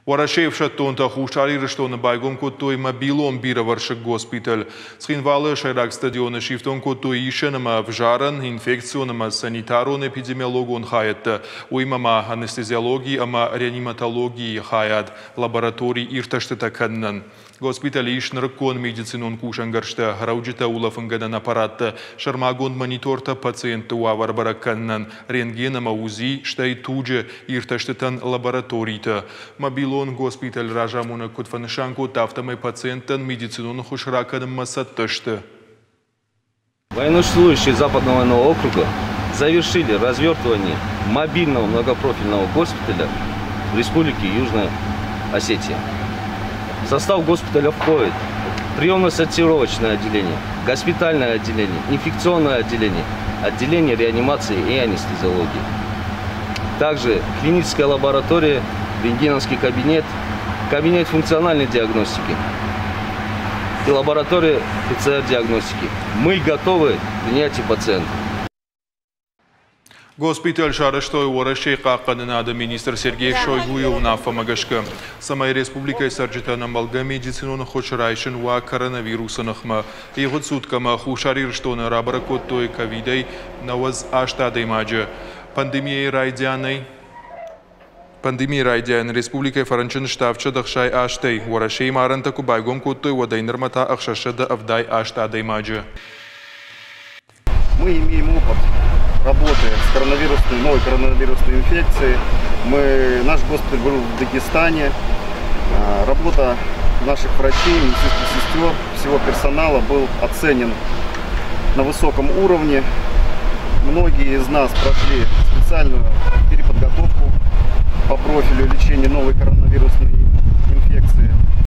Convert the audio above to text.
Ворашев шаттонта хушари рештона байгом коттой мобилон бира варшик госпиталь. Схинвалы шайрак стадиона шифтон коттой ишенама вжаран инфекционама санитарон эпидемиологон хаятта. Уймама анестезиологии ама реаниматологии хаят. Лабораторий ирташтата каннан. Госпиталь ишнркон медицинон кушангаршта. Рауджита улафангадан аппаратта. Шармагон мониторта пациента уаварбара каннан. Рентгенама УЗИ штай туже ирташтатан лабораторийта. Мобилон госпиталь ражамуна кутфанышанку тафтамай пациентан медицинон хушраканым массатташты. Военнослужащие Западного военного округа завершили развертывание мобильного многопрофильного госпиталя в Республике Южная Осетия. В состав госпиталя входит приемно-сортировочное отделение, госпитальное отделение, инфекционное отделение, отделение реанимации и анестезиологии. Также клиническая лаборатория, рентгеновский кабинет, кабинет функциональной диагностики и лаборатория ПЦР-диагностики. Мы готовы к принятию пациентов. Госпиталь Шараштой Уорашей Каққанынады министр Сергей Шойгуев нафамагашка. Самай республикой сарджитана малга медицинон хошрайшин ва коронавирусанахма. Игот суткама хушарир штона рабара коттой ковидей наваз аштадей маджа. Пандемия райдян республикой фаранчин штавча дахшай аштей. Уорашей марантаку байгом коттой вадайнермата ахшашада авдай аштадей маджа. Мы имеем опыт работы с новой коронавирусной инфекцией. Наш госпиталь был в Дагестане. Работа наших врачей, медицинских сестер, всего персонала был оценен на высоком уровне. Многие из нас прошли специальную переподготовку по профилю лечения новой коронавирусной